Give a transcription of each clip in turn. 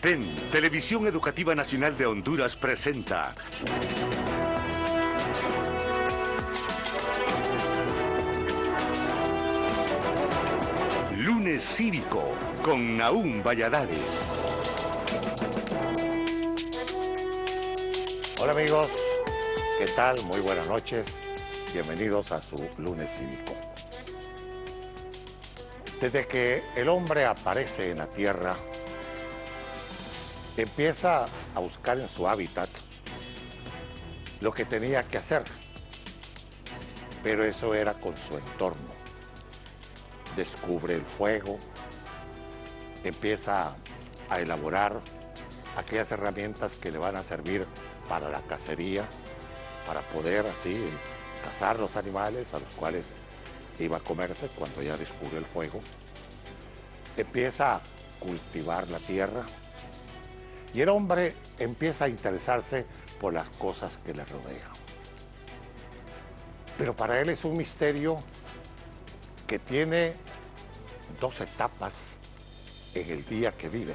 TEN, Televisión Educativa Nacional de Honduras presenta Lunes Cívico con Nahum Valladares. Hola amigos, ¿qué tal? Muy buenas noches. Bienvenidos a su Lunes Cívico. Desde que el hombre aparece en la Tierra, empieza a buscar en su hábitat lo que tenía que hacer, pero eso era con su entorno. Descubre el fuego, empieza a elaborar aquellas herramientas que le van a servir para la cacería, para poder así cazar los animales a los cuales iba a comerse cuando ya descubrió el fuego. Empieza a cultivar la tierra y el hombre empieza a interesarse por las cosas que le rodean. Pero para él es un misterio que tiene dos etapas en el día que vive.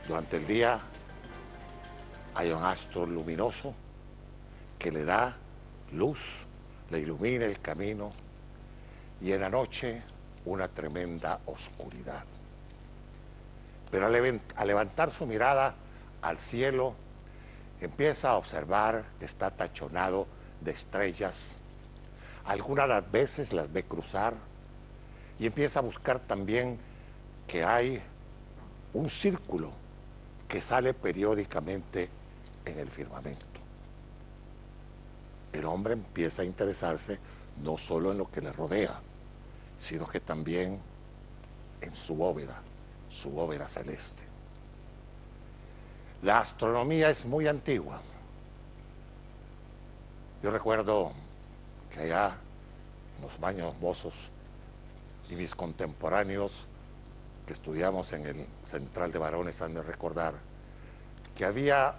Durante el día hay un astro luminoso que le da luz, le ilumina el camino, y en la noche una tremenda oscuridad. Pero al levantar su mirada al cielo, empieza a observar que está tachonado de estrellas. Algunas las veces las ve cruzar y empieza a buscar también que hay un círculo que sale periódicamente en el firmamento. El hombre empieza a interesarse no solo en lo que le rodea, sino que también en su bóveda celeste. La astronomía es muy antigua. Yo recuerdo que allá en los baños mozos y mis contemporáneos que estudiamos en el Central de Varones han de recordar que había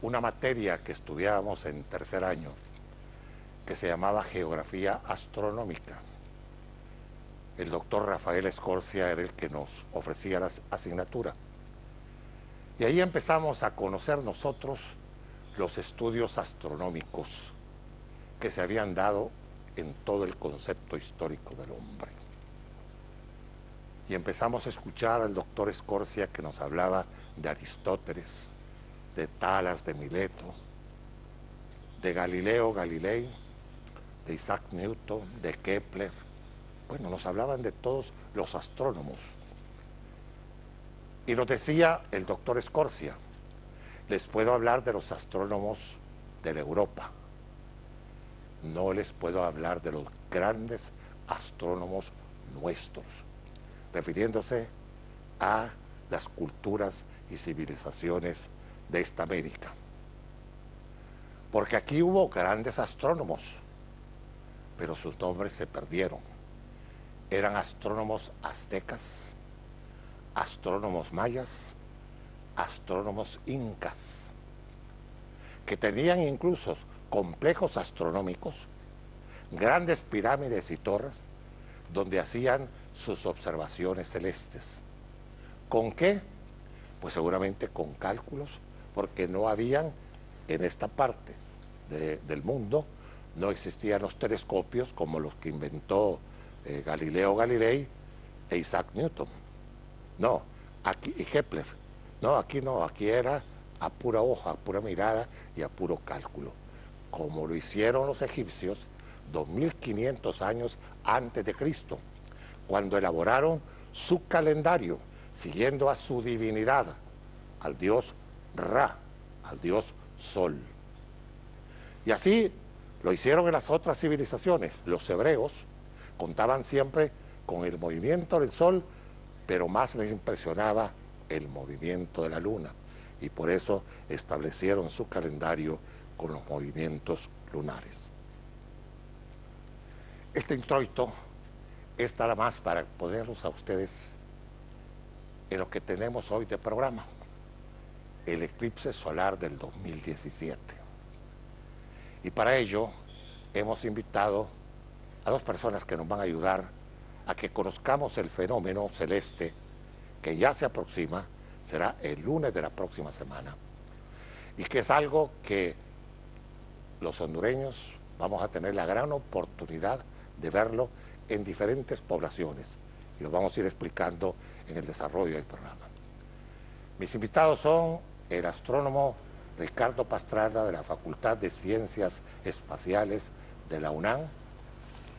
una materia que estudiábamos en tercer año que se llamaba Geografía Astronómica. El doctor Rafael Escorcia era el que nos ofrecía la asignatura. Y ahí empezamos a conocer nosotros los estudios astronómicos que se habían dado en todo el concepto histórico del hombre. Y empezamos a escuchar al doctor Escorcia que nos hablaba de Aristóteles, de Talas, de Mileto, de Galileo Galilei, de Isaac Newton, de Kepler. Bueno, nos hablaban de todos los astrónomos. Y nos decía el doctor Escorcia, les puedo hablar de los astrónomos de la Europa, no les puedo hablar de los grandes astrónomos nuestros, refiriéndose a las culturas y civilizaciones de esta América. Porque aquí hubo grandes astrónomos, pero sus nombres se perdieron. Eran astrónomos aztecas, astrónomos mayas, astrónomos incas, que tenían incluso complejos astronómicos, grandes pirámides y torres, donde hacían sus observaciones celestes. ¿Con qué? Pues seguramente con cálculos, porque no habían en esta parte del mundo, no existían los telescopios como los que inventó Galileo Galilei e Isaac Newton. No, aquí, y Kepler. No, aquí era a pura hoja, a pura mirada y a puro cálculo. Como lo hicieron los egipcios 2500 años antes de Cristo, cuando elaboraron su calendario, siguiendo a su divinidad, al dios Ra, al dios Sol. Y así lo hicieron en las otras civilizaciones. Los hebreos contaban siempre con el movimiento del sol, pero más les impresionaba el movimiento de la luna. Y por eso establecieron su calendario con los movimientos lunares. Este introito es nada más para ponerlos a ustedes en lo que tenemos hoy de programa, el eclipse solar del 2017. Y para ello hemos invitado a dos personas que nos van a ayudar a que conozcamos el fenómeno celeste que ya se aproxima, será el lunes de la próxima semana, y que es algo que los hondureños vamos a tener la gran oportunidad de verlo en diferentes poblaciones, y lo vamos a ir explicando en el desarrollo del programa. Mis invitados son el astrónomo Ricardo Pastrana, de la Facultad de Ciencias Espaciales de la UNAM.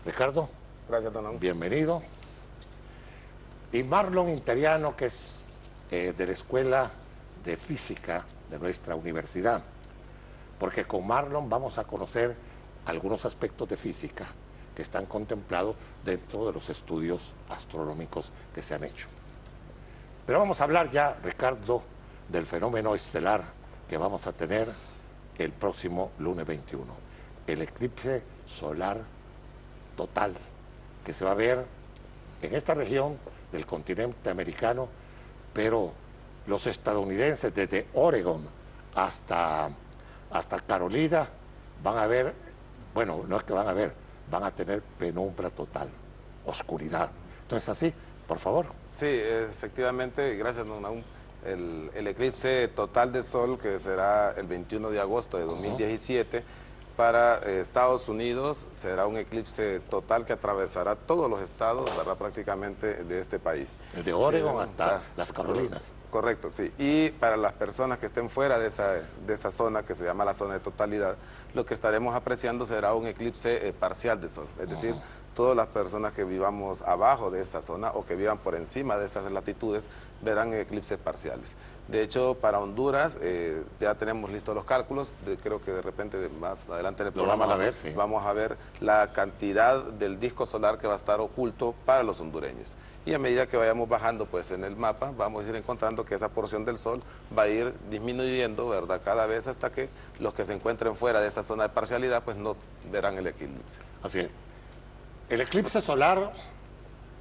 Ricardo. Gracias, don Raúl. Bienvenido. Y Marlon Interiano, que es de la Escuela de Física de nuestra universidad, porque con Marlon vamos a conocer algunos aspectos de física que están contemplados dentro de los estudios astronómicos que se han hecho. Pero vamos a hablar ya, Ricardo, del fenómeno estelar que vamos a tener el próximo lunes 21, el eclipse solar total, que se va a ver en esta región del continente americano, pero los estadounidenses desde Oregon hasta Carolina van a ver, bueno, no es que van a ver, van a tener penumbra total, oscuridad. Entonces, así, por favor. Sí, efectivamente, gracias, don Raúl. El eclipse total de sol, que será el 21 de agosto de 2017, para Estados Unidos será un eclipse total que atravesará todos los estados, ¿verdad?, prácticamente de este país. Desde Oregon hasta las Carolinas. Correcto, sí. Y para las personas que estén fuera de esa zona, que se llama la zona de totalidad, lo que estaremos apreciando será un eclipse parcial de sol. Es decir, todas las personas que vivamos abajo de esa zona o que vivan por encima de esas latitudes verán eclipses parciales. De hecho, para Honduras ya tenemos listos los cálculos, creo que de repente más adelante en el programa vamos a ver la cantidad del disco solar que va a estar oculto para los hondureños. Y a medida que vayamos bajando pues en el mapa, vamos a ir encontrando que esa porción del sol va a ir disminuyendo, ¿verdad?, cada vez, hasta que los que se encuentren fuera de esa zona de parcialidad pues no verán el eclipse. Así es. El eclipse solar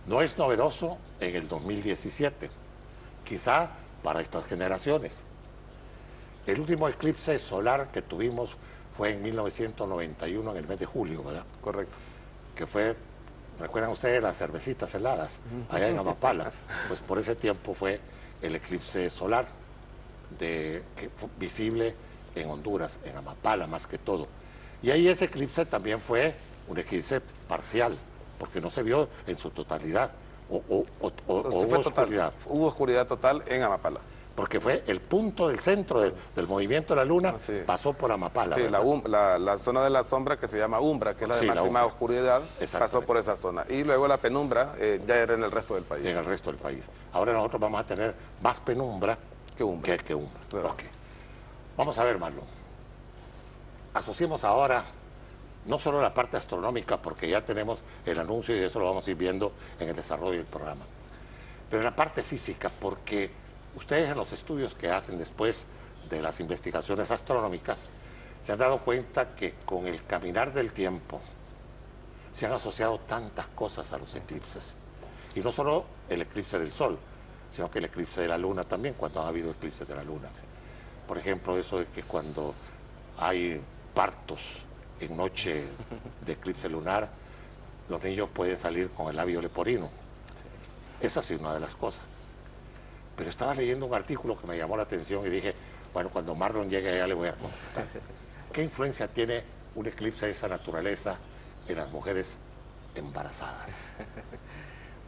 no es novedoso en el 2017, quizá para estas generaciones. El último eclipse solar que tuvimos fue en 1991, en el mes de julio, ¿verdad? Correcto. Que fue, ¿recuerdan ustedes las cervecitas heladas allá en Amapala? Pues por ese tiempo fue el eclipse solar que fue visible en Honduras, en Amapala más que todo. Y ahí ese eclipse también fue un eclipse parcial, porque no se vio en su totalidad, o hubo oscuridad. Hubo oscuridad total en Amapala. Porque fue el punto del centro del movimiento de la luna, pasó por Amapala. Sí, la zona de la sombra, que se llama umbra, que es la de máxima oscuridad, pasó por esa zona. Y luego la penumbra ya era en el resto del país. En el resto del país. Ahora nosotros vamos a tener más penumbra que umbra. Claro. Okay. Vamos a ver, Marlon. Asociemos ahora no solo la parte astronómica, porque ya tenemos el anuncio y eso lo vamos a ir viendo en el desarrollo del programa, pero la parte física, porque ustedes en los estudios que hacen después de las investigaciones astronómicas se han dado cuenta que con el caminar del tiempo se han asociado tantas cosas a los eclipses, y no solo el eclipse del Sol, sino que el eclipse de la Luna también, cuando ha habido eclipses de la Luna. Por ejemplo, eso de que cuando hay partos en noche de eclipse lunar, los niños pueden salir con el labio leporino. Esa sí es una de las cosas. Pero estaba leyendo un artículo que me llamó la atención y dije, bueno, cuando Marlon llegue allá le voy a contar. ¿Qué influencia tiene un eclipse de esa naturaleza en las mujeres embarazadas?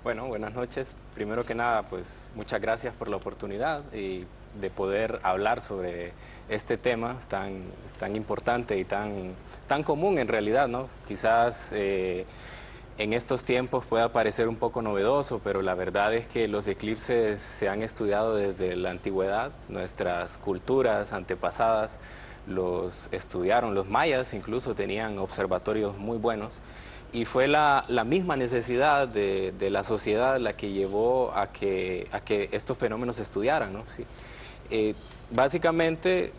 Bueno, buenas noches. Primero que nada, pues muchas gracias por la oportunidad y de poder hablar sobre este tema tan importante y tan común en realidad, ¿no? Quizás en estos tiempos pueda parecer un poco novedoso, pero la verdad es que los eclipses se han estudiado desde la antigüedad. Nuestras culturas antepasadas los estudiaron, los mayas incluso tenían observatorios muy buenos, y fue la misma necesidad de la sociedad la que llevó a que estos fenómenos se estudiaran, ¿no? Sí. Básicamente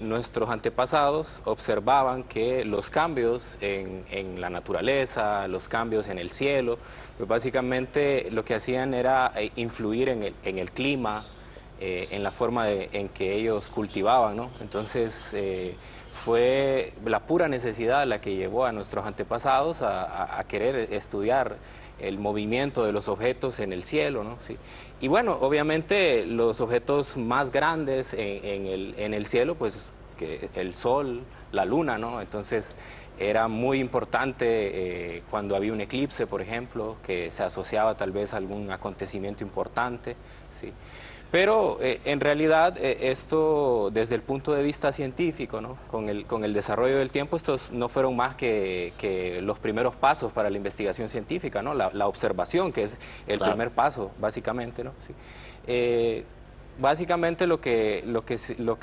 nuestros antepasados observaban que los cambios en la naturaleza, los cambios en el cielo, pues básicamente lo que hacían era influir en el clima, en la forma en que ellos cultivaban, ¿no? Entonces fue la pura necesidad la que llevó a nuestros antepasados a querer estudiar el movimiento de los objetos en el cielo, ¿no? Sí. Y bueno, obviamente los objetos más grandes en el cielo, pues que el Sol, la Luna, ¿no? Entonces era muy importante cuando había un eclipse, por ejemplo, que se asociaba tal vez a algún acontecimiento importante, ¿sí? Pero en realidad esto desde el punto de vista científico, ¿no? Con el desarrollo del tiempo, estos no fueron más que los primeros pasos para la investigación científica, ¿no? La observación, que es el primer paso, básicamente, ¿no? Sí. Básicamente lo que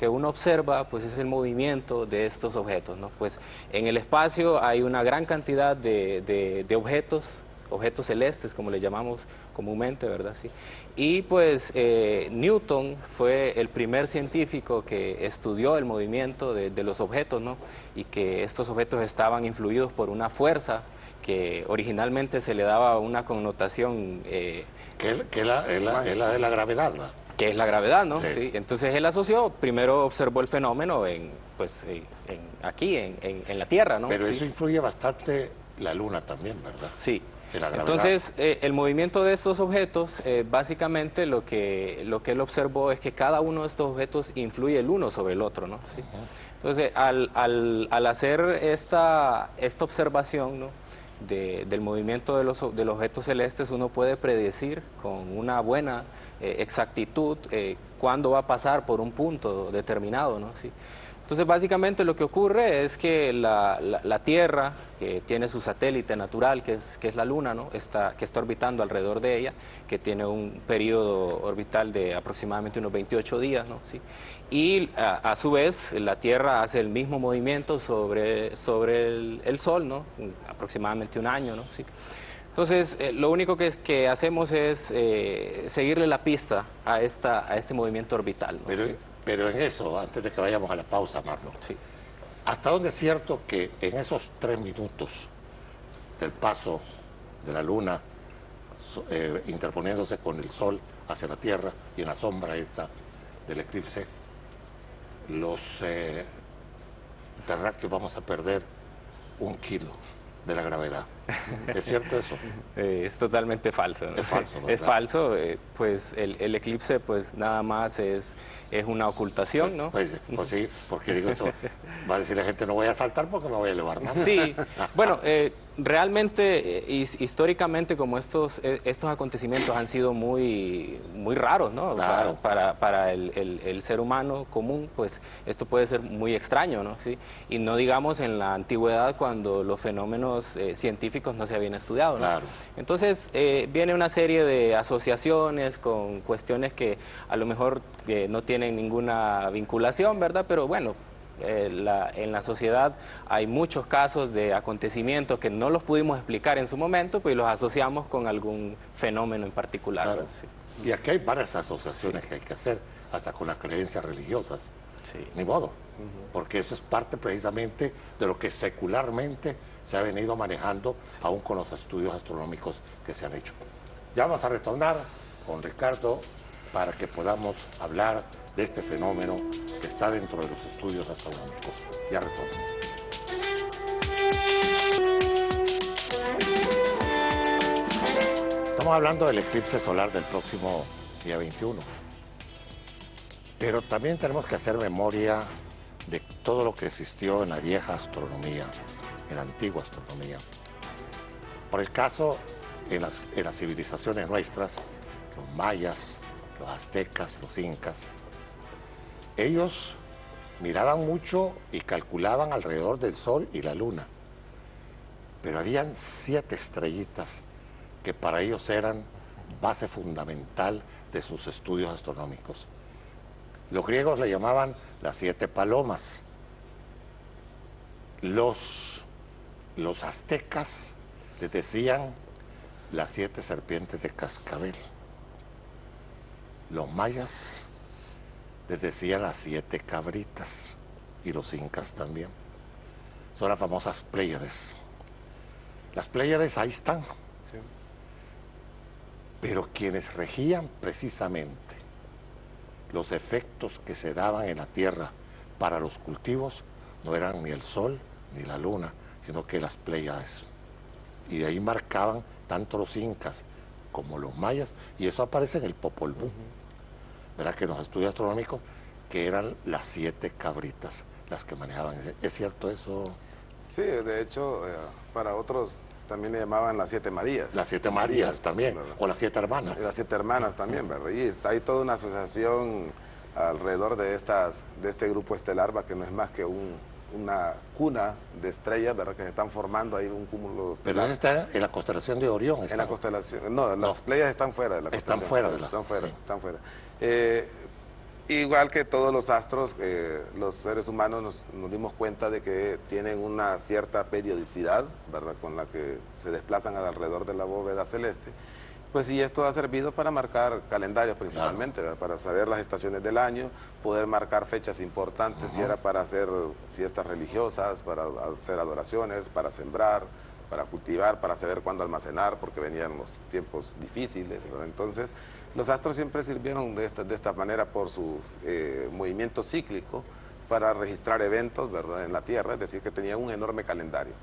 uno observa pues es el movimiento de estos objetos, ¿no? Pues en el espacio hay una gran cantidad de objetos celestes, como le llamamos comúnmente, ¿verdad? Sí. Y pues Newton fue el primer científico que estudió el movimiento de los objetos, ¿no? Y que estos objetos estaban influidos por una fuerza que originalmente se le daba una connotación... que es la de la gravedad, ¿no? Que es la gravedad, ¿no? Sí. Sí. Entonces él asoció, primero observó el fenómeno aquí, en la Tierra, ¿no? Pero Sí. eso influye bastante la Luna también, ¿verdad? Sí. En la gravedad. Entonces, el movimiento de estos objetos, básicamente lo que él observó es que cada uno de estos objetos influye el uno sobre el otro, ¿no? Sí. Entonces, al hacer esta observación, ¿no? Del movimiento de los objetos celestes, uno puede predecir con una buena exactitud cuándo va a pasar por un punto determinado, ¿no? Sí. Entonces, básicamente lo que ocurre es que la Tierra, que tiene su satélite natural, que es la Luna, ¿no? que está orbitando alrededor de ella, que tiene un periodo orbital de aproximadamente unos 28 días, ¿no? ¿Sí? Y a su vez la Tierra hace el mismo movimiento sobre el Sol, ¿no? Aproximadamente un año, ¿no? ¿Sí? Entonces, lo único que hacemos es seguirle la pista a este movimiento orbital, ¿no? Pero, ¿Sí? pero en eso, antes de que vayamos a la pausa, Marlon, Sí. ¿hasta dónde es cierto que en esos 3 minutos del paso de la Luna interponiéndose con el Sol hacia la Tierra y en la sombra esta del eclipse, los terráqueos vamos a perder 1 kilo de la gravedad? ¿Es cierto eso? Es totalmente falso, ¿no? Es falso, ¿verdad? Es falso, pues el eclipse pues nada más es una ocultación, ¿no? Pues sí, porque digo eso, va a decir la gente, no voy a saltar porque no voy a elevar nada. Sí, bueno, realmente, históricamente, como estos acontecimientos han sido muy raros, ¿no? Claro. Para el ser humano común, pues esto puede ser muy extraño, ¿no? ¿Sí? Y no digamos en la antigüedad cuando los fenómenos científicos no se habían estudiado, ¿no? Claro. Entonces, viene una serie de asociaciones con cuestiones que a lo mejor no tienen ninguna vinculación, ¿verdad? Pero bueno, en la sociedad hay muchos casos de acontecimientos que no los pudimos explicar en su momento, pues los asociamos con algún fenómeno en particular. Claro. ¿no? Sí. Y aquí hay varias asociaciones que hay que hacer, hasta con las creencias religiosas. Sí. Ni modo, porque eso es parte precisamente de lo que secularmente se ha venido manejando, aún con los estudios astronómicos que se han hecho. Ya vamos a retornar con Ricardo para que podamos hablar de este fenómeno que está dentro de los estudios astronómicos. Ya retorno. Estamos hablando del eclipse solar del próximo día 21. Pero también tenemos que hacer memoria de todo lo que existió en la vieja astronomía, en la antigua astronomía. Por el caso, en las civilizaciones nuestras, los mayas, los aztecas, los incas, ellos miraban mucho y calculaban alrededor del Sol y la Luna. Pero habían 7 estrellitas que para ellos eran base fundamental de sus estudios astronómicos. Los griegos le llamaban las 7 palomas. Los aztecas les decían las 7 serpientes de cascabel. Los mayas les decían las 7 cabritas, y los incas también. Son las famosas Pléyades. Las Pléyades ahí están. Sí. Pero quienes regían precisamente los efectos que se daban en la Tierra para los cultivos no eran ni el Sol ni la Luna, sino que las Pléyades. Y de ahí marcaban tanto los incas como los mayas, y eso aparece en el Popol Vuh, ¿verdad? Que en los estudios astronómicos, que eran las 7 cabritas las que manejaban. ¿Es cierto eso? Sí, de hecho, para otros también le llamaban las 7 Marías. Las 7 Marías también, ¿verdad? o las 7 hermanas. Las 7 hermanas también, ¿verdad? Y hay toda una asociación alrededor de este grupo estelar, ¿va? Que no es más que una cuna de estrellas, ¿verdad? Que se están formando ahí un cúmulo estelar. Pero eso está en la constelación de Orión. En la constelación, no, las Pleiades están fuera de la están constelación. fuera de la... Están fuera, sí. están fuera. Igual que todos los astros, los seres humanos nos dimos cuenta de que tienen una cierta periodicidad, ¿verdad? Con la que se desplazan alrededor de la bóveda celeste. Pues y esto ha servido para marcar calendarios principalmente, claro, para saber las estaciones del año, poder marcar fechas importantes, si era para hacer fiestas religiosas, para hacer adoraciones, para sembrar, para cultivar, para saber cuándo almacenar, porque venían los tiempos difíciles, ¿verdad? Entonces, los astros siempre sirvieron de esta manera por su movimiento cíclico para registrar eventos, ¿verdad?, en la Tierra, es decir, que tenían un enorme calendario.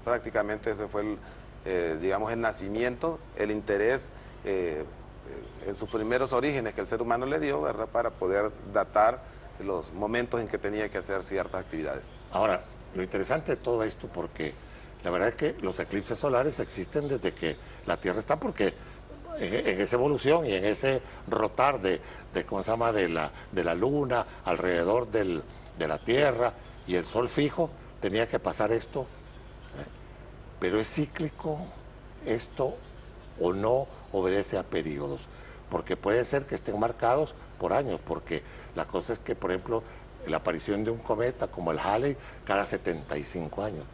Prácticamente ese fue digamos, el nacimiento, el interés en sus primeros orígenes que el ser humano le dio, ¿verdad?, para poder datar los momentos en que tenía que hacer ciertas actividades. Ahora, lo interesante de todo esto, porque la verdad es que los eclipses solares existen desde que la Tierra está, porque en esa evolución y en ese rotar ¿cómo se llama?, de la Luna alrededor de la Tierra y el Sol fijo, tenía que pasar esto. Pero es cíclico esto o no obedece a periodos, porque puede ser que estén marcados por años, porque la cosa es que, por ejemplo, la aparición de un cometa como el Halley cada 75 años.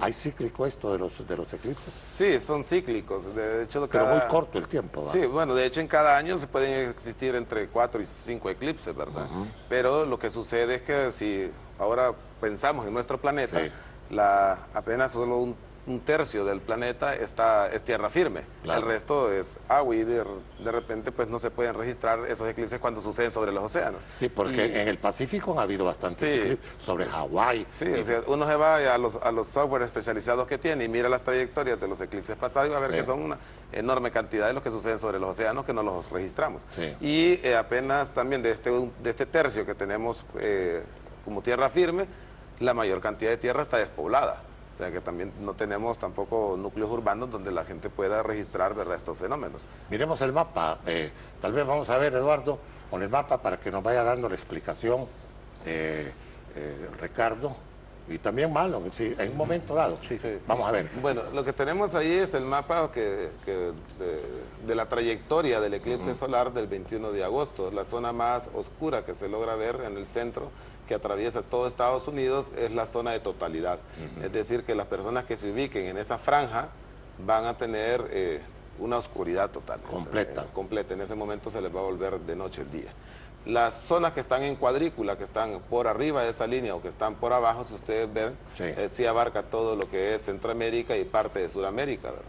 ¿Hay cíclico esto de los eclipses? Sí, son cíclicos, de hecho... Pero muy corto el tiempo, ¿verdad? Sí, bueno, de hecho en cada año se pueden existir entre 4 y 5 eclipses, ¿verdad? Pero lo que sucede es que si ahora pensamos en nuestro planeta, sí, apenas solo un tercio del planeta es tierra firme, claro, el resto es agua y de repente pues no se pueden registrar esos eclipses cuando suceden sobre los océanos. Sí, porque en el Pacífico ha habido bastantes sí, eclipses, sobre Hawái. Sí, o sea, uno se va a los software especializados que tiene y mira las trayectorias de los eclipses pasados y va a ver sí, que son una enorme cantidad de los que suceden sobre los océanos que no los registramos. Sí. Y apenas también de este tercio que tenemos como tierra firme, la mayor cantidad de tierra está despoblada. O sea que también no tenemos tampoco núcleos urbanos donde la gente pueda registrar, ¿verdad?, estos fenómenos. Miremos el mapa, tal vez vamos a ver, Eduardo, con el mapa para que nos vaya dando la explicación Ricardo, y también Malo, sí, en un momento dado. Sí, sí. Vamos a ver. Bueno, lo que tenemos ahí es el mapa de la trayectoria del eclipse solar del 21 de agosto. La zona más oscura que se logra ver en el centro, que atraviesa todo Estados Unidos, es la zona de totalidad. Es decir, que las personas que se ubiquen en esa franja van a tener una oscuridad total. Completa. Completa. En ese momento se les va a volver de noche el día. Las zonas que están en cuadrícula, que están por arriba de esa línea o que están por abajo, si ustedes ven, sí, sí abarca todo lo que es Centroamérica y parte de Sudamérica, ¿verdad?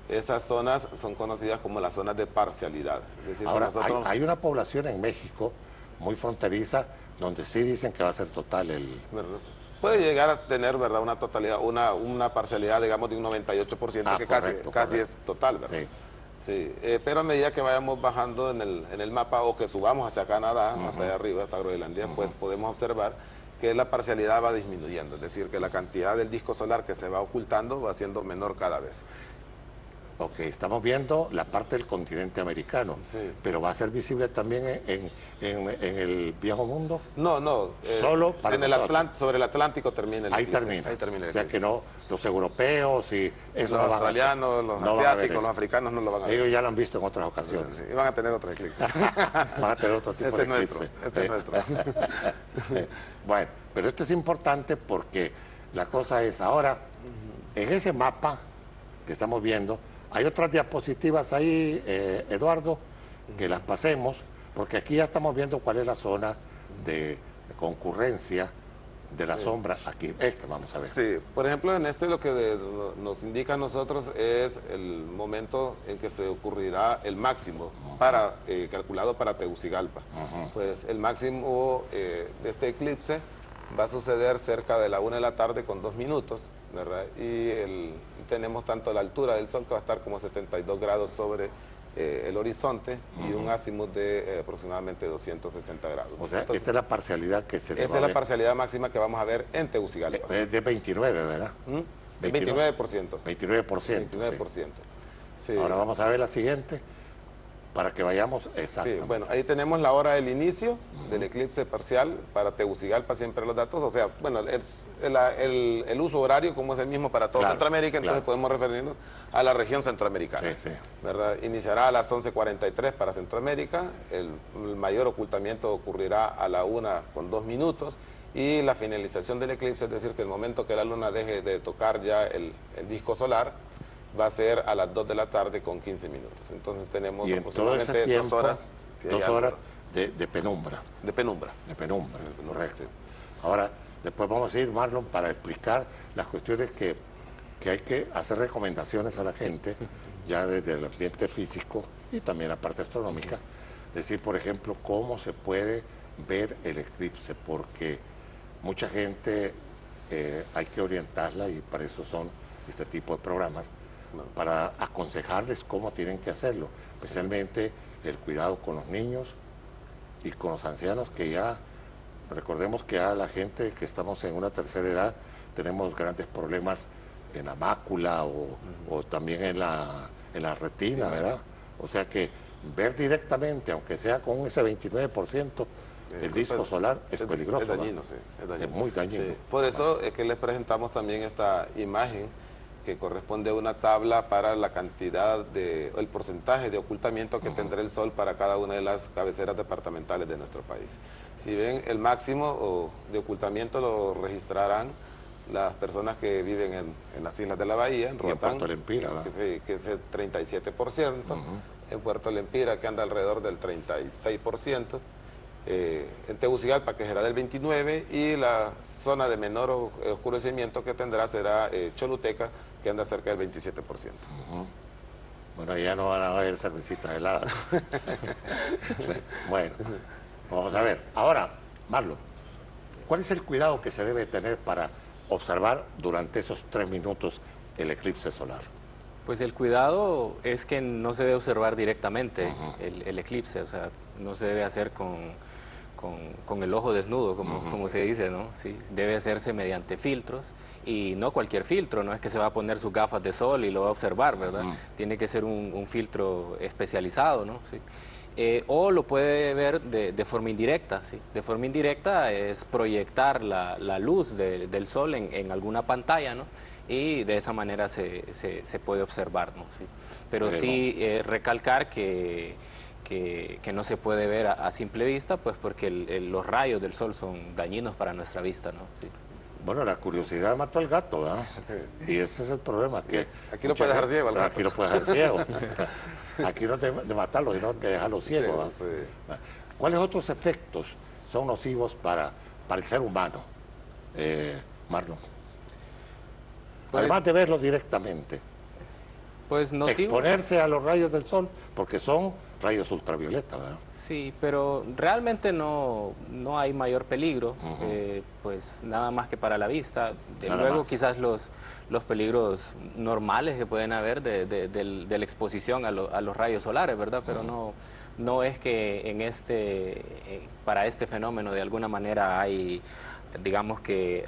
Esas zonas son conocidas como las zonas de parcialidad. Es decir, ahora, nosotros... hay una población en México muy fronteriza donde sí dicen que va a ser total el... ¿verdad? Puede llegar a tener, ¿verdad?, una totalidad, una parcialidad, digamos, de un 98%, que casi es total, ¿verdad? Sí. Sí, pero a medida que vayamos bajando en el mapa o que subamos hacia Canadá, hasta allá arriba, hasta Groenlandia, pues podemos observar que la parcialidad va disminuyendo, es decir, que la cantidad del disco solar que se va ocultando va siendo menor cada vez. Ok, estamos viendo la parte del continente americano, sí, pero ¿va a ser visible también en el viejo mundo? No, no. Solo para sobre el Atlántico termina el eclipse. Ahí termina. El o sea que no, los europeos y eso los no australianos, los asiáticos, los africanos no lo van a ver. Ellos ya lo han visto en otras ocasiones. Sí, y van a tener otro eclipse. Van a tener otro tipo de eclipse. Este es nuestro. Bueno, pero esto es importante porque la cosa es ahora, en ese mapa que estamos viendo, hay otras diapositivas ahí, Eduardo, que las pasemos, porque aquí ya estamos viendo cuál es la zona de concurrencia de la sombra. Aquí, vamos a ver. Sí, por ejemplo, en lo que nos indica a nosotros es el momento en que se ocurrirá el máximo calculado para Tegucigalpa. Pues el máximo de este eclipse va a suceder cerca de la 1 de la tarde con 2 minutos, ¿verdad? Y tenemos tanto la altura del sol que va a estar como 72 grados sobre el horizonte y un azimut de aproximadamente 260 grados. O sea, entonces, esta es la parcialidad que se esa es la parcialidad máxima que vamos a ver en Tegucigalpa. Es de 29, ¿verdad? 29%. 29%. 29%. Sí. Ahora vamos a ver la siguiente para que vayamos exactamente. Sí, bueno, ahí tenemos la hora del inicio del eclipse parcial para Tegucigalpa, siempre los datos, o sea, bueno, el uso horario como es el mismo para toda Centroamérica, entonces podemos referirnos a la región centroamericana, ¿verdad? Iniciará a las 11:43 para Centroamérica, el mayor ocultamiento ocurrirá a la 1 con 2 minutos, y la finalización del eclipse, es decir, que el momento que la luna deje de tocar ya el disco solar, va a ser a las 2 de la tarde con 15 minutos. Entonces tenemos aproximadamente 2 horas. 2 horas de penumbra. De penumbra. De penumbra, correcto. Sí. Ahora, después vamos a ir, Marlon, para explicar las cuestiones que hay que hacer recomendaciones a la gente, ya desde el ambiente físico y también la parte astronómica. Decir, por ejemplo, cómo se puede ver el eclipse, porque mucha gente hay que orientarla y para eso son este tipo de programas, para aconsejarles cómo tienen que hacerlo, especialmente el cuidado con los niños y con los ancianos, que ya, recordemos que ya la gente que estamos en una tercera edad, tenemos grandes problemas en la mácula o también en la retina, ¿verdad? O sea que ver directamente, aunque sea con ese 29%, el disco solar es peligroso. Es dañino, sí, es dañino. Es muy dañino. Sí. Por eso es que les presentamos también esta imagen que corresponde a una tabla para la cantidad el porcentaje de ocultamiento que tendrá el sol para cada una de las cabeceras departamentales de nuestro país. Si ven, el máximo de ocultamiento lo registrarán las personas que viven en las islas de la Bahía, en Roatán, en Puerto Lempira, que es el 37%, en Puerto Lempira, que anda alrededor del 36%, en Tegucigalpa, que será del 29%, y la zona de menor oscurecimiento que tendrá será Choluteca, que anda cerca del 27%. Bueno, ya no van a haber cervecitas heladas. Bueno, vamos a ver. Ahora, Marlon, ¿cuál es el cuidado que se debe tener para observar durante esos 3 minutos el eclipse solar? Pues el cuidado es que no se debe observar directamente el eclipse, o sea, no se debe hacer con el ojo desnudo, como se dice, ¿no? Sí, debe hacerse mediante filtros, y no cualquier filtro, no es que se va a poner sus gafas de sol y lo va a observar, ¿verdad? Tiene que ser un filtro especializado, ¿no? Sí. O lo puede ver de forma indirecta, ¿sí? De forma indirecta es proyectar la luz del sol en alguna pantalla, ¿no? Y de esa manera se puede observar, ¿no? Sí. Pero sí recalcar que no se puede ver a simple vista, pues porque los rayos del sol son dañinos para nuestra vista, ¿no? Sí. Bueno, la curiosidad mató al gato, ¿verdad? Sí. Y ese es el problema. Que aquí lo puedes dejar ciego. Aquí lo puedes dejar ciego. Aquí no de matarlo, sino de dejarlo ciego. Sí, sí. ¿Cuáles otros efectos son nocivos para el ser humano, Marlon? Pues, además de verlo directamente. Pues nocivo. Exponerse a los rayos del sol, porque son rayos ultravioleta, ¿verdad? Sí, pero realmente no hay mayor peligro, pues nada más que para la vista. Luego quizás los peligros normales que pueden haber de la exposición a los rayos solares, ¿verdad? Pero no es que para este fenómeno de alguna manera hay, digamos que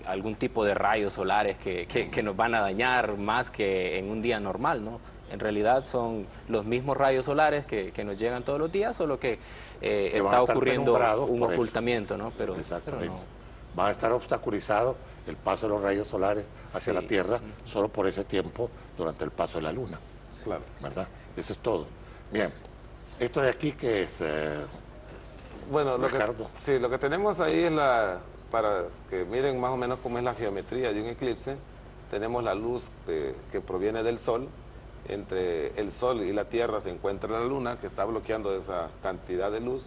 algún tipo de rayos solares que nos van a dañar más que en un día normal, ¿no? En realidad son los mismos rayos solares que nos llegan todos los días, solo que está ocurriendo un ocultamiento, ¿no? Pero no. Va a estar obstaculizado el paso de los rayos solares hacia la Tierra solo por ese tiempo durante el paso de la Luna. Claro. ¿Verdad? Eso es todo. Bien, esto de aquí que es... bueno, lo que tenemos ahí es para que miren más o menos cómo es la geometría de un eclipse. Tenemos la luz que proviene del Sol. Entre el Sol y la Tierra se encuentra la Luna, que está bloqueando esa cantidad de luz,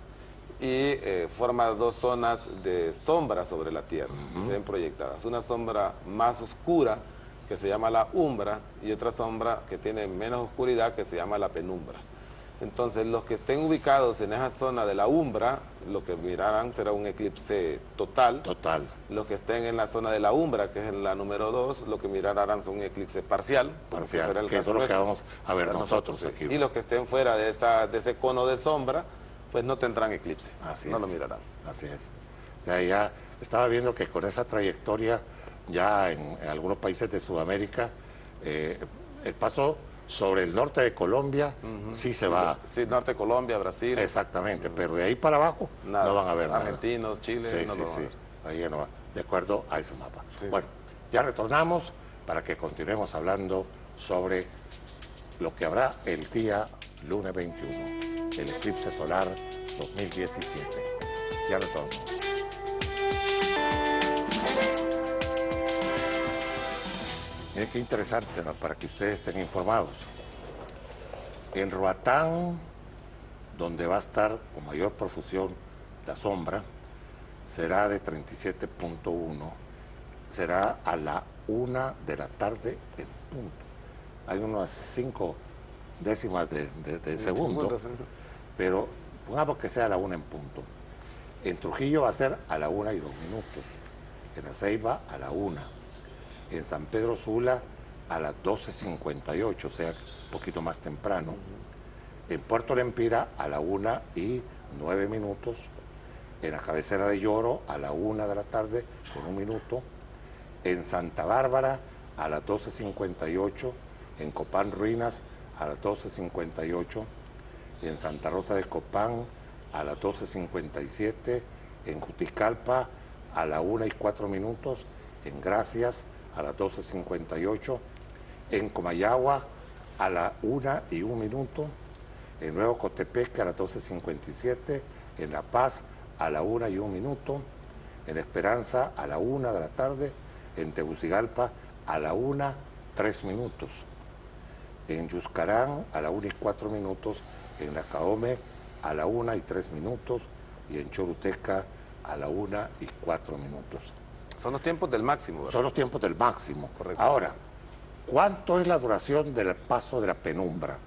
y forma 2 zonas de sombra sobre la Tierra, que se ven proyectadas. Una sombra más oscura, que se llama la umbra, y otra sombra que tiene menos oscuridad, que se llama la penumbra. Entonces, los que estén ubicados en esa zona de la umbra, lo que mirarán será un eclipse total. Total. Los que estén en la zona de la umbra, que es la número 2, lo que mirarán son un eclipse parcial. Parcial, será el que eso caso es lo que nuestro. vamos a ver Para nosotros sí. aquí. Y los que estén fuera de ese cono de sombra, pues no tendrán eclipse. Así no es. lo mirarán. Así es. O sea, ya estaba viendo que con esa trayectoria, ya en algunos países de Sudamérica, el paso sobre el norte de Colombia sí se va. Sí, norte de Colombia, Brasil. Exactamente, pero de ahí para abajo Nada. no van a ver nada. Argentinos, Chile, Sí, no sí, lo van a sí. ver. Ahí ya no va, de acuerdo a ese mapa. Sí. Bueno, ya retornamos para que continuemos hablando sobre lo que habrá el día lunes 21, el eclipse solar 2017. Ya retornamos. Miren qué interesante, ¿no? Para que ustedes estén informados. En Roatán, donde va a estar con mayor profusión la sombra, será de 37.1, será a la 1 de la tarde en punto. Hay unas 5 décimas de segundo, pero pongamos que sea a la 1 en punto. En Trujillo va a ser a la 1 y 2 minutos, en La Ceiba a la 1, en San Pedro Sula a las 12:58, o sea, un poquito más temprano. En Puerto Lempira a la 1 y 9 minutos, en la cabecera de Lloro a la 1 de la tarde con 1 minuto, en Santa Bárbara a las 12:58, en Copán Ruinas a las 12:58, en Santa Rosa de Copán a las 12:57, en Juticalpa a la 1 y 4 minutos, en Gracias a las 12:58, en Comayagua a la 1 y 1 minuto, en Nuevo Cotepeque a las 12:57, en La Paz a la 1 y 1 minuto, en Esperanza a la 1 de la tarde, en Tegucigalpa a la 1, 3 minutos, en Yuscarán a la 1 y 4 minutos, en Nacaome a la 1 y 3 minutos y en Choruteca a la 1 y 4 minutos. Son los tiempos del máximo, ¿verdad? Son los tiempos del máximo. Correcto. Ahora, ¿cuánto es la duración del paso de la penumbra?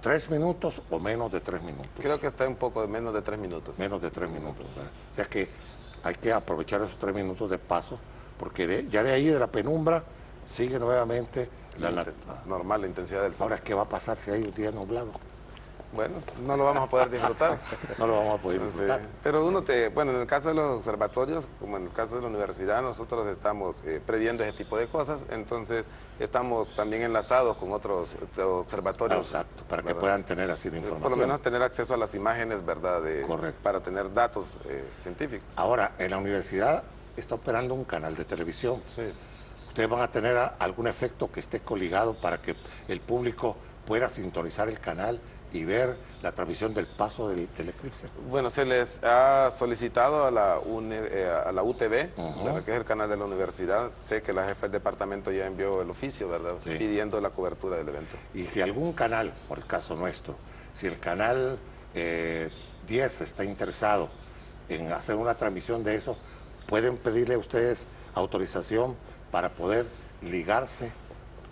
¿3 minutos o menos de 3 minutos? Creo que está un poco de menos de 3 minutos. Menos de 3 minutos. ¿Verdad? O sea que hay que aprovechar esos 3 minutos de paso, porque ya de ahí, de la penumbra, sigue nuevamente la normal, la intensidad del sol. Ahora, ¿qué va a pasar si hay un día nublado? Bueno, no lo vamos a poder disfrutar. No lo vamos a poder disfrutar. Sí. Pero bueno, en el caso de los observatorios, como en el caso de la universidad, nosotros estamos previendo ese tipo de cosas, entonces estamos también enlazados con otros observatorios. Exacto, para que ¿verdad? puedan tener así la información. Por lo menos tener acceso a las imágenes, ¿verdad? Correcto. Para tener datos científicos. Ahora, en la universidad está operando un canal de televisión. Sí. ¿Ustedes van a tener algún efecto que esté coligado para que el público pueda sintonizar el canal y ver la transmisión del paso del eclipse? Bueno, se les ha solicitado a la UTV, ¿verdad? Que es el canal de la universidad. Sé que la jefa del departamento ya envió el oficio, ¿verdad? Sí. Pidiendo la cobertura del evento. Y si algún canal, por el caso nuestro, si el canal 10 está interesado en hacer una transmisión de eso, pueden pedirle a ustedes autorización para poder ligarse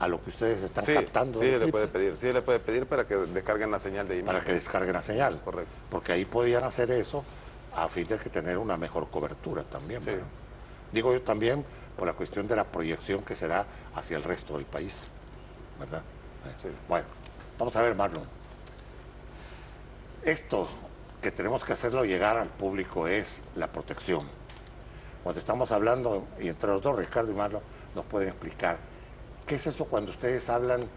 a lo que ustedes están captando. Sí, del le puede eclipse, pedir. Sí, le puede pedir para que descarguen la señal de imagen. para que descarguen la señal. Correcto. Porque ahí podían hacer eso a fin de que tener una mejor cobertura también. Sí. ¿Verdad? Digo yo también por la cuestión de la proyección que se da hacia el resto del país, ¿verdad? Sí. Bueno, vamos a ver, Marlon. Esto que tenemos que hacerlo llegar al público es la protección. Cuando estamos hablando, y entre los dos, Ricardo y Marlon, nos pueden explicar qué es eso cuando ustedes hablan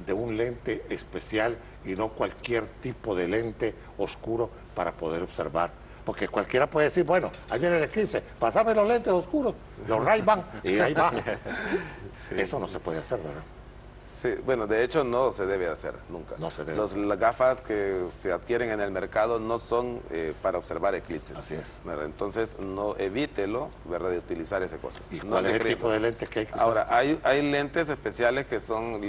de un lente especial y no cualquier tipo de lente oscuro para poder observar. Porque cualquiera puede decir, bueno, ahí viene el eclipse, pasame los lentes oscuros, los Ray-Ban, y ahí va. Sí. Eso no se puede hacer, ¿verdad? Sí, bueno, de hecho no se debe hacer nunca. No se debe. Las gafas que se adquieren en el mercado no son para observar eclipses. Así es. ¿Verdad? Entonces, no evítelo, ¿verdad?, de utilizar esas cosas. ¿Y No cuál es el descree- tipo de lente que hay que usar? Ahora, hay lentes especiales que son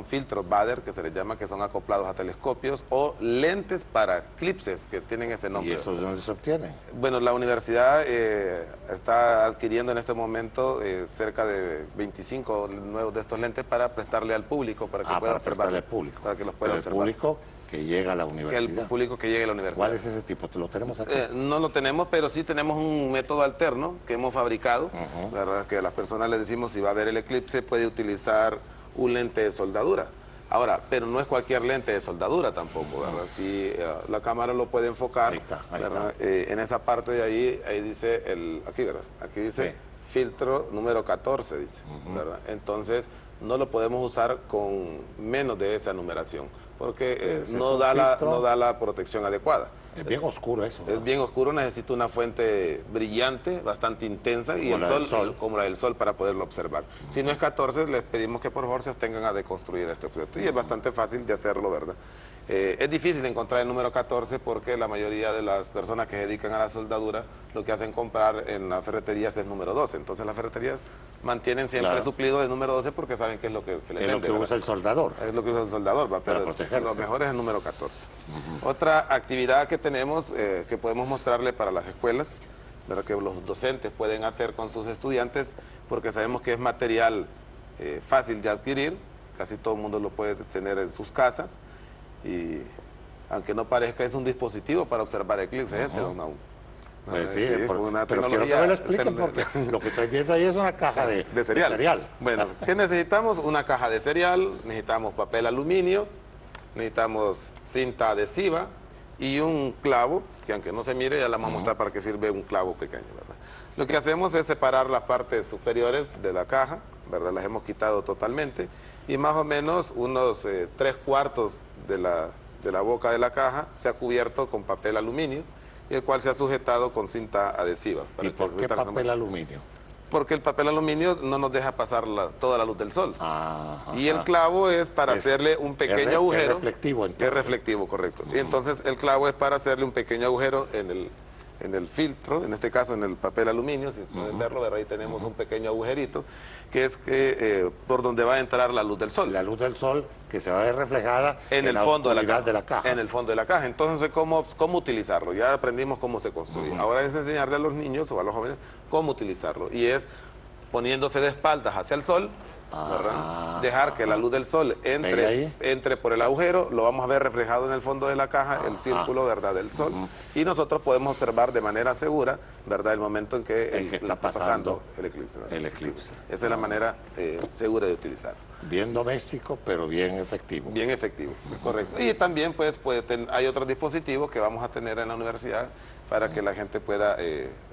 filtros Bader, que se les llama, que son acoplados a telescopios, o lentes para eclipses, que tienen ese nombre. ¿Y eso de dónde se obtiene? Bueno, la universidad está adquiriendo en este momento cerca de 25 nuevos de estos lentes para prestarlos prestarle al público para que pueda para observar. prestarle al público. Para que los pueda Pero observar. el público que llega a la Que universidad. el público que llegue a la universidad. ¿Cuál es ese tipo? ¿Lo tenemos aquí? No lo tenemos, pero sí tenemos un método alterno que hemos fabricado, ¿verdad? Que a las personas les decimos si va a ver el eclipse puede utilizar un lente de soldadura. Ahora, pero no es cualquier lente de soldadura tampoco, ¿verdad? Si la cámara lo puede enfocar, Ahí está. En esa parte de ahí dice, aquí, ¿verdad? Aquí dice Sí. filtro número 14, dice, ¿verdad? Entonces, no lo podemos usar con menos de esa numeración, porque Ese no es un da filtro. la protección adecuada. Es bien oscuro eso. Es bien oscuro, necesita una fuente brillante, bastante intensa, y Como la del sol. como la del sol, para poderlo observar. Si no es 14, les pedimos que por favor se abstengan a deconstruir este objeto. Y es bastante fácil de hacerlo, ¿verdad? Es difícil encontrar el número 14 porque la mayoría de las personas que se dedican a la soldadura lo que hacen comprar en las ferreterías es número 12. Entonces las ferreterías mantienen siempre Claro. suplido de número 12 porque saben que es lo que se les Es lo vende, que ¿verdad? usa el soldador. Es lo que usa el soldador, ¿va? Para Pero protegerse. lo mejor es el número 14. Otra actividad que tenemos, que podemos mostrarle para las escuelas, ¿verdad? Que los docentes pueden hacer con sus estudiantes, porque sabemos que es material fácil de adquirir, casi todo el mundo lo puede tener en sus casas, y aunque no parezca, es un dispositivo para observar eclipses, don Naúm. Pues sí, con una pero quiero que tecnología me lo expliquen porque lo que estoy viendo ahí es una caja de cereal. Bueno, ¿qué necesitamos? Una caja de cereal, necesitamos papel aluminio, necesitamos cinta adhesiva y un clavo, que aunque no se mire, ya la vamos a mostrar para qué sirve un clavo pequeño, ¿verdad? Lo que hacemos es separar las partes superiores de la caja, ¿verdad? Las hemos quitado totalmente, y más o menos unos 3/4 de la boca de la caja se ha cubierto con papel aluminio, y el cual se ha sujetado con cinta adhesiva. ¿Y por qué papel aluminio? Porque el papel aluminio no nos deja pasar toda la luz del sol. Y el Ajá. clavo es para hacerle un pequeño agujero. Es reflectivo, entonces. Es reflectivo, correcto. Y entonces el clavo es para hacerle un pequeño agujero en el filtro, en este caso en el papel aluminio, si pueden verlo, ¿verdad? Ahí tenemos un pequeño agujerito, que es por donde va a entrar la luz del sol. La luz del sol que se va a ver reflejada En el la fondo de oscuridad la caja. En el fondo de la caja. Entonces, ¿cómo utilizarlo? Ya aprendimos cómo se construye. Ahora es enseñarle a los niños o a los jóvenes cómo utilizarlo. Y es poniéndose de espaldas hacia el sol, ¿verdad? Dejar que la luz del sol entre por el agujero, lo vamos a ver reflejado en el fondo de la caja, el círculo, ¿verdad?, del sol. Y nosotros podemos observar de manera segura, ¿verdad?, el momento en que está pasando el eclipse, ¿verdad? el eclipse. Esa es la manera segura de utilizar. Bien doméstico, pero bien efectivo. Bien efectivo, correcto. Y también pues hay otros dispositivos que vamos a tener en la universidad para que la gente pueda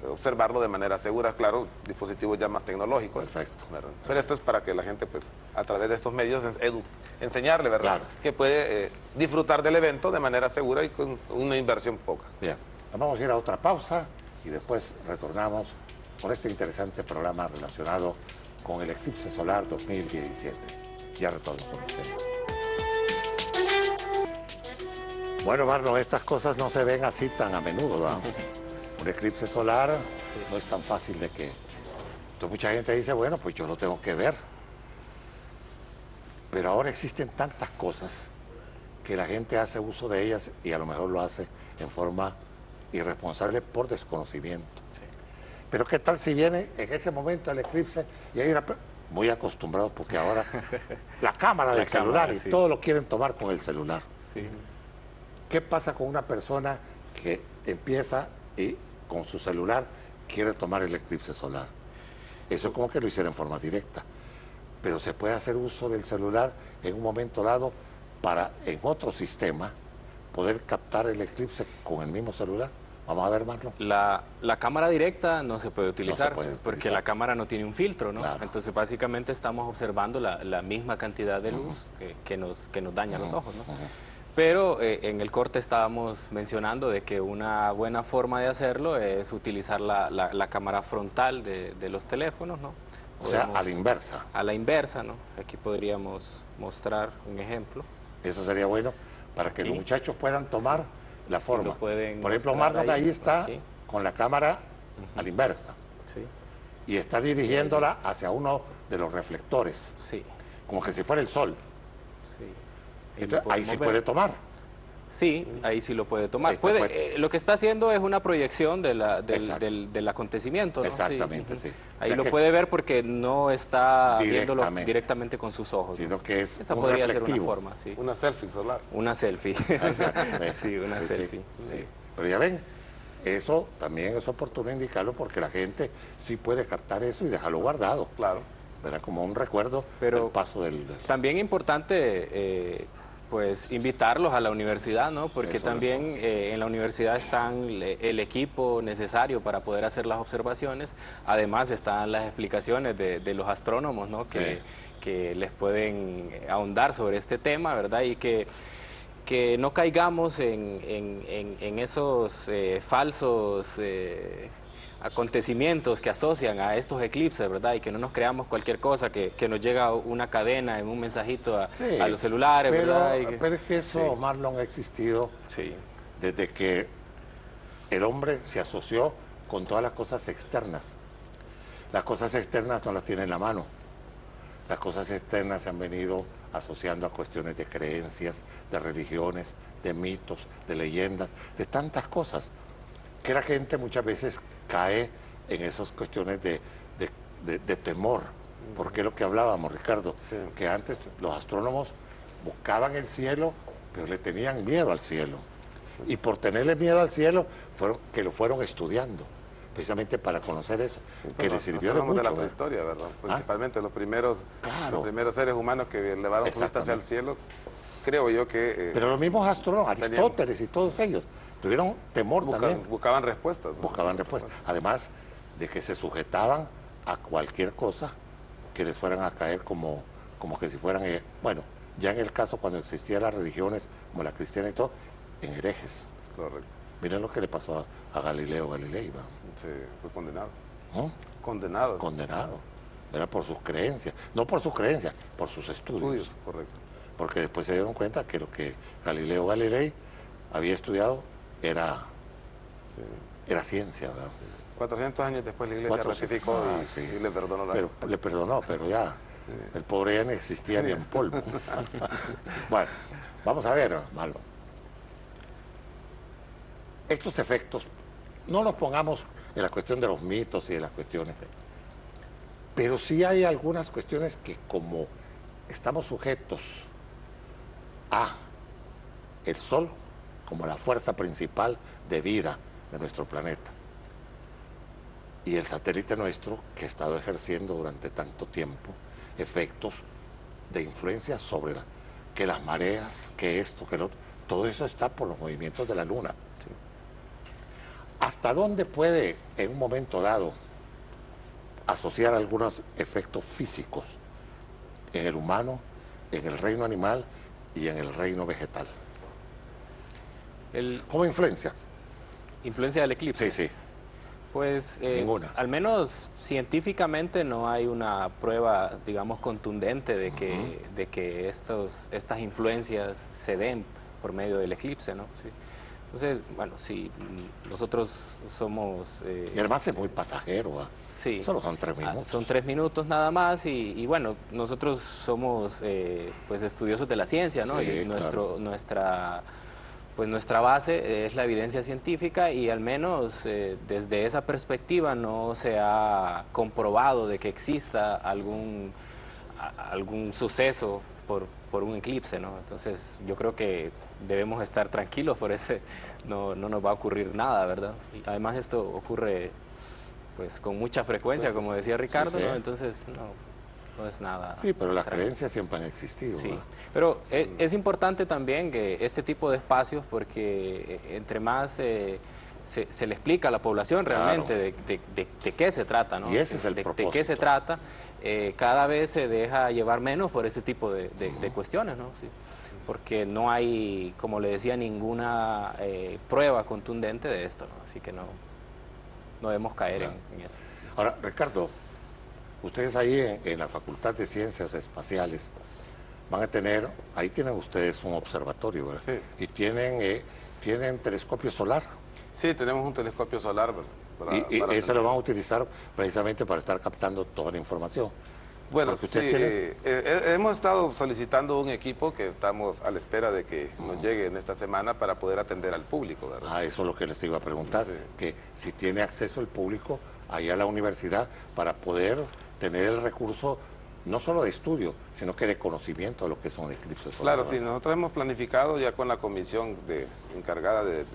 observarlo de manera segura, claro, dispositivos ya más tecnológicos. Perfecto. ¿Verdad? Pero esto es para que la gente pues a través de estos medios enseñarle, ¿verdad?, Claro. que puede disfrutar del evento de manera segura y con una inversión poca. Bien, vamos a ir a otra pausa y después retornamos con este interesante programa relacionado con el eclipse solar 2017. Ya retorno con ustedes. Bueno, Marlon, estas cosas no se ven así tan a menudo, ¿verdad? Un eclipse solar no es tan fácil de que... Entonces mucha gente dice, bueno, pues yo lo tengo que ver. Pero ahora existen tantas cosas que la gente hace uso de ellas y a lo mejor lo hace en forma irresponsable por desconocimiento. Sí. Pero ¿qué tal si viene en ese momento el eclipse y hay una... Muy acostumbrados porque ahora la cámara del celular y sí. todo lo quieren tomar con el celular. Sí. ¿Qué pasa con una persona que empieza y con su celular quiere tomar el eclipse solar? Eso es como que lo hiciera en forma directa. Pero se puede hacer uso del celular en un momento dado para, en otro sistema, poder captar el eclipse con el mismo celular. Vamos a ver, Marlon. La cámara directa no se puede utilizar, puede utilizar. porque la cámara no tiene un filtro, ¿no? Claro. Entonces básicamente estamos observando la misma cantidad de luz que nos daña los ojos, ¿no? Pero en el corte estábamos mencionando de que una buena forma de hacerlo es utilizar la cámara frontal de los teléfonos, ¿no? O sea, a la inversa. A la inversa, ¿no? Aquí podríamos mostrar un ejemplo. Eso sería bueno para que los muchachos puedan tomar la forma. lo pueden Por ejemplo, mostrar Marlon ahí está aquí. con la cámara a la inversa Sí, y está dirigiéndola hacia uno de los reflectores, sí, como que si fuera el sol. sí. Entonces, ahí sí puede tomar. Sí, ahí sí lo puede tomar. Este Lo que está haciendo es una proyección de Exacto. del acontecimiento, ¿no? Exactamente, Sí. sí. Ahí O sea lo que puede ver porque no está viéndolo directamente. directamente con sus ojos, Sino ¿no? que es Esa un podría ser una reflectivo. forma, sí. Una selfie solar. Una selfie. Exacto, Sí, una sí, selfie. sí. Pero ya ven, eso también es oportuno indicarlo porque la gente sí puede captar eso y dejarlo guardado. Claro. ¿Verdad? Como un recuerdo Pero del paso del... También importante, pues, invitarlos a la universidad, ¿no? Porque Eso también en la universidad están el equipo necesario para poder hacer las observaciones. Además están las explicaciones de los astrónomos, ¿no? Que les pueden ahondar sobre este tema, ¿verdad? Y que no caigamos en esos falsos acontecimientos que asocian a estos eclipses, ¿verdad? Y que no nos creamos cualquier cosa, que nos llega una cadena en un mensajito a los celulares, ¿verdad? Pero es que eso, Marlon, ha existido Sí, desde que el hombre se asoció con todas las cosas externas. Las cosas externas no las tiene en la mano. Las cosas externas se han venido asociando a cuestiones de creencias, de religiones, de mitos, de leyendas, de tantas cosas, que la gente muchas veces cae en esas cuestiones de temor. Porque es lo que hablábamos, Ricardo, Sí. que antes los astrónomos buscaban el cielo, pero le tenían miedo al cielo. Y por tenerle miedo al cielo, que lo fueron estudiando, precisamente para conocer eso, que les sirvió de Hablamos mucho. de la ¿verdad? prehistoria, ¿verdad? Principalmente los primeros seres humanos que elevaron su vista hacia el cielo, creo yo que... Pero los mismos astrónomos, Aristóteles y todos ellos, tuvieron temor también. Buscaban respuestas, ¿no? Buscaban respuestas. Además de que se sujetaban a cualquier cosa que les fueran a caer como que si fueran, bueno, ya en el caso cuando existían las religiones, como la cristiana y todo, en herejes. Correcto. Miren lo que le pasó a Galileo Galilei, ¿va? Sí, fue condenado. ¿No? Condenado. Condenado. Era por sus creencias. No por sus creencias, por sus estudios. Correcto. Porque después se dieron cuenta que lo que Galileo Galilei había estudiado era ciencia, ¿verdad? 400 años después la iglesia 400, ratificó sí. y le perdonó la... Pero le perdonó, pero ya el pobre ya no existía ni en polvo. Bueno, vamos a ver, Marlon. Estos efectos, no nos pongamos en la cuestión de los mitos y de las cuestiones, pero sí hay algunas cuestiones que como estamos sujetos a el Sol como la fuerza principal de vida de nuestro planeta, y el satélite nuestro, que ha estado ejerciendo durante tanto tiempo efectos de influencia sobre que las mareas, que esto, que lo otro, todo eso está por los movimientos de la Luna. ¿Sí? ¿Hasta dónde puede, en un momento dado, asociar algunos efectos físicos en el humano, en el reino animal y en el reino vegetal? ¿Cómo influencias? ¿Influencia del eclipse? Sí, sí. Pues Ninguna. Al menos científicamente no hay una prueba, digamos, contundente de que estas influencias se den por medio del eclipse, ¿no? Sí. Entonces, bueno, si nosotros somos... Y además es muy pasajero, ¿eh? Sí. Solo son 3 minutos. Son 3 minutos nada más y bueno, nosotros somos pues estudiosos de la ciencia, ¿no? Sí, Y claro. nuestra base es la evidencia científica y al menos desde esa perspectiva no se ha comprobado de que exista algún suceso por un eclipse, ¿no? Entonces yo creo que debemos estar tranquilos por ese, no nos va a ocurrir nada, ¿verdad? Y además esto ocurre pues con mucha frecuencia, Pues, como decía Ricardo, sí. ¿no? Entonces no es nada. Sí, pero las extraño. creencias siempre han existido. Sí, ¿verdad? pero es importante también que este tipo de espacios, porque entre más se le explica a la población realmente de qué se trata, ¿no? Y ese es el de propósito. qué se trata, cada vez se deja llevar menos por este tipo de cuestiones, ¿no? Sí. Porque no hay, como le decía, ninguna prueba contundente de esto, ¿no? Así que no debemos caer Claro. en eso. Ahora, Ricardo, ustedes ahí en la Facultad de Ciencias Espaciales van a tener, ahí tienen ustedes un observatorio, ¿verdad? Sí. Y tienen telescopio solar. Sí, tenemos un telescopio solar, ¿verdad? Y ese lo van a utilizar precisamente para estar captando toda la información. Bueno, Porque sí, usted hemos estado solicitando un equipo que estamos a la espera de que nos llegue en esta semana para poder atender al público, ¿verdad? Ah, eso es lo que les iba a preguntar, Sí. que si tiene acceso el público allá a la universidad para poder tener el recurso no solo de estudio, sino que de conocimiento de lo que son eclipses Claro, solares. sí, nosotros hemos planificado ya con la comisión encargada de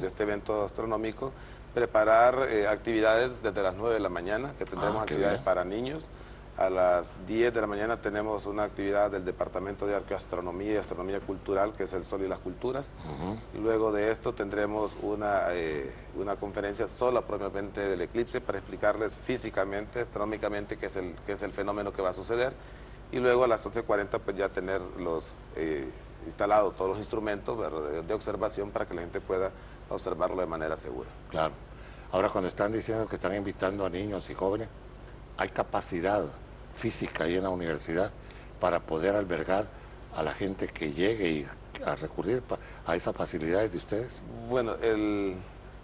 este evento astronómico, preparar actividades desde las 9 de la mañana, que tendremos qué actividades bien. para niños. A las 10 de la mañana tenemos una actividad del Departamento de Arqueoastronomía y Astronomía Cultural, que es el Sol y las Culturas. Luego de esto tendremos una conferencia sola propiamente del eclipse para explicarles físicamente, astronómicamente, qué es el fenómeno que va a suceder. Y luego a las 11:40 pues ya tener instalados todos los instrumentos, ¿verdad?, de observación para que la gente pueda observarlo de manera segura. Claro. Ahora, cuando están diciendo que están invitando a niños y jóvenes, ¿hay capacidad física ahí en la universidad para poder albergar a la gente que llegue y a recurrir a esas facilidades de ustedes? Bueno,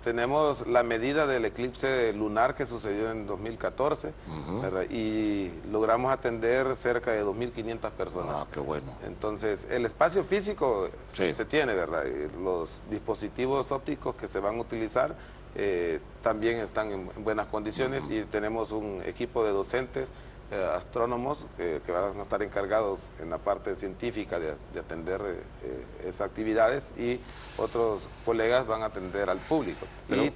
tenemos la medida del eclipse lunar que sucedió en 2014, ¿verdad?, y logramos atender cerca de 2.500 personas. Ah, qué bueno. Entonces, el espacio físico Sí. se tiene, ¿verdad? Y los dispositivos ópticos que se van a utilizar también están en buenas condiciones y tenemos un equipo de docentes, astrónomos, que van a estar encargados en la parte científica de atender esas actividades, y otros colegas van a atender al público. Y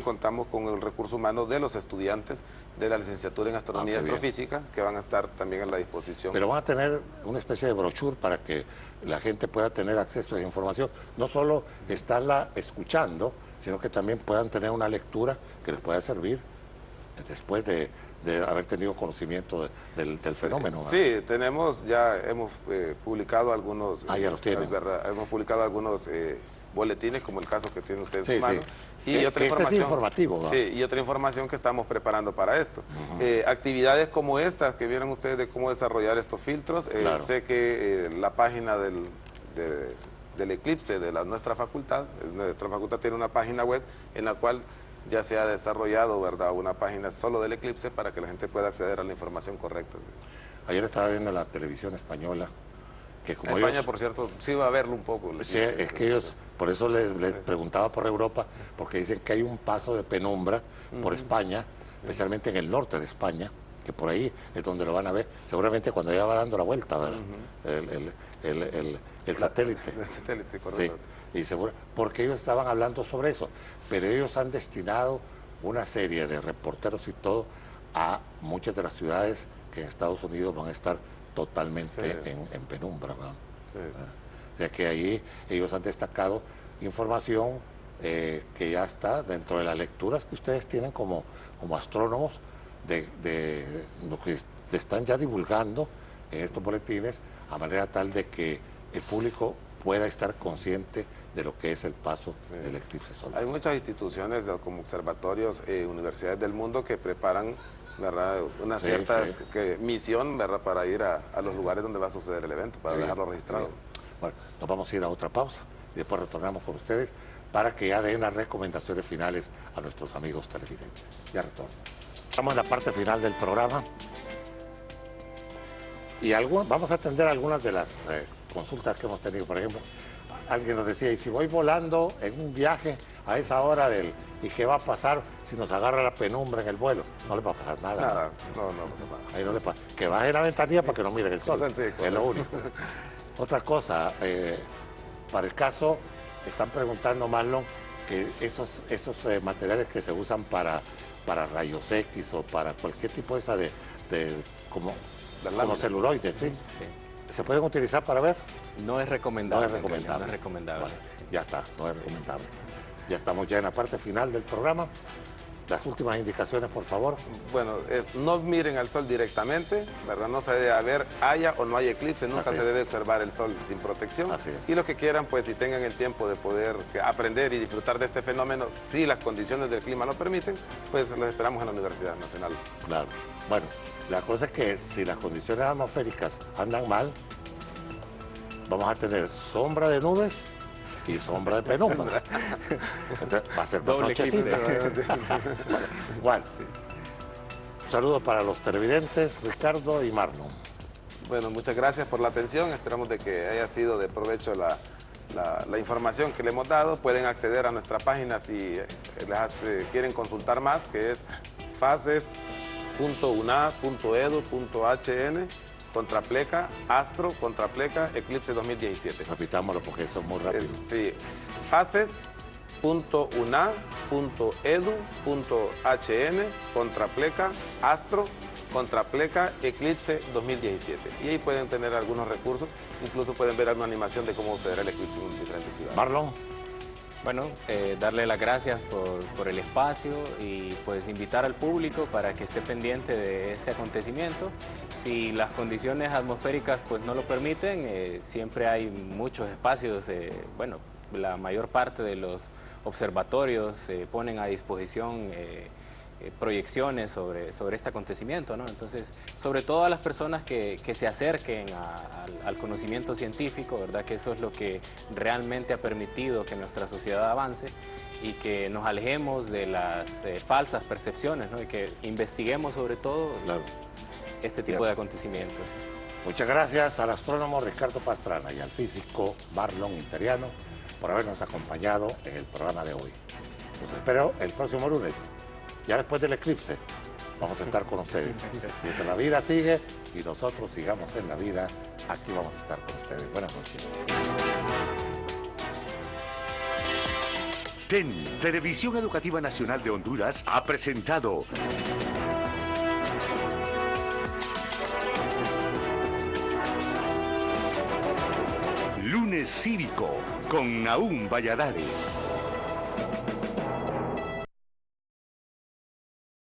contamos con el recurso humano de los estudiantes de la licenciatura en Astronomía y qué bien. Astrofísica, que van a estar también a la disposición. Pero van a tener una especie de brochure para que la gente pueda tener acceso a esa información, no solo estarla escuchando, sino que también puedan tener una lectura que les pueda servir después de haber tenido conocimiento del fenómeno, ¿verdad? Sí, hemos publicado algunos... Ya los tienen. ¿verdad? Hemos publicado algunos boletines, como el caso que tienen ustedes Sí, en mano. sí. Y otra Este es información, informativo, ¿verdad? sí, y otra información que estamos preparando para esto. Actividades como estas, que vieron ustedes de cómo desarrollar estos filtros. Claro. Sé que la página del eclipse de nuestra facultad tiene una página web en la cual ya se ha desarrollado, ¿verdad?, una página solo del eclipse para que la gente pueda acceder a la información correcta. Ayer estaba viendo la televisión española, que como España, ellos... por cierto, sí va a verlo un poco. Sí, es que ellos, por eso les preguntaba por Europa, porque dicen que hay un paso de penumbra por España, especialmente en el norte de España, que por ahí es donde lo van a ver, seguramente cuando ya va dando la vuelta, ¿verdad? El satélite. El satélite, Sí, correcto. y seguro, porque ellos estaban hablando sobre eso, pero ellos han destinado una serie de reporteros y todo a muchas de las ciudades que en Estados Unidos van a estar totalmente en penumbra, ¿verdad? Sí. O sea que ahí ellos han destacado información que ya está dentro de las lecturas que ustedes tienen como astrónomos, de lo que están ya divulgando en estos boletines, a manera tal de que el público pueda estar consciente de lo que es el paso del eclipse solar. Hay muchas instituciones como observatorios, universidades del mundo que preparan, ¿verdad?, una cierta misión, ¿verdad?, para ir a los lugares donde va a suceder el evento, para dejarlo registrado. Bueno, nos vamos a ir a otra pausa y después retornamos con ustedes para que ya den las recomendaciones finales a nuestros amigos televidentes. Ya retorno. Estamos en la parte final del programa y vamos a atender algunas de las consultas que hemos tenido. Por ejemplo, alguien nos decía, ¿y si voy volando en un viaje a esa hora y qué va a pasar si nos agarra la penumbra en el vuelo? No le va a pasar nada. Nada, no pasa nada. Ahí no le pasa. Que baje la ventanilla para que no miren el sol. Sí, es lo único. Otra cosa, para el caso, están preguntando, Marlon, que esos materiales que se usan para rayos X o para cualquier tipo de esa como celuloides, ¿sí? Sí. ¿Se pueden utilizar para ver? No es recomendable. No es recomendable. No es recomendable. Vale, ya está, no es recomendable. Ya estamos ya en la parte final del programa. Las últimas indicaciones, por favor. Bueno, no miren al sol directamente, ¿verdad? No se debe haya o no haya eclipse, nunca se debe observar el sol sin protección. Así es. Y los que quieran, pues si tengan el tiempo de poder aprender y disfrutar de este fenómeno, si las condiciones del clima lo permiten, pues los esperamos en la Universidad Nacional. Claro. Bueno, la cosa es que si las condiciones atmosféricas andan mal, vamos a tener sombra de nubes y sombra de penumbra. Entonces va a ser Doble nochecita. Bueno, Un saludo para los televidentes, Ricardo y Marlon. Bueno, muchas gracias por la atención. Esperamos de que haya sido de provecho la información que le hemos dado. Pueden acceder a nuestra página si quieren consultar más, que es fases.una.edu.hn contrapleca, astro, contrapleca, eclipse 2017. Repitámoslo porque esto es muy rápido. Sí, fases.una.edu.hn contrapleca, astro, contrapleca, eclipse 2017. Y ahí pueden tener algunos recursos, incluso pueden ver alguna animación de cómo sucederá el eclipse en diferentes ciudades. Marlon. Bueno, darle las gracias por el espacio y pues invitar al público para que esté pendiente de este acontecimiento. Si las condiciones atmosféricas pues no lo permiten, siempre hay muchos espacios, bueno, la mayor parte de los observatorios ponen a disposición proyecciones sobre este acontecimiento, ¿no? Entonces, sobre todo a las personas que se acerquen al conocimiento científico, ¿verdad? Que eso es lo que realmente ha permitido que nuestra sociedad avance y que nos alejemos de las falsas percepciones, ¿no? Y que investiguemos sobre todo este tipo de acontecimientos. Muchas gracias al astrónomo Ricardo Pastrana y al físico Marlon Interiano por habernos acompañado en el programa de hoy. Los espero el próximo lunes. Ya después del eclipse, vamos a estar con ustedes. Mientras la vida sigue y nosotros sigamos en la vida, aquí vamos a estar con ustedes. Buenas noches. TEN, Televisión Educativa Nacional de Honduras, ha presentado Lunes Cívico con Nahum Valladares.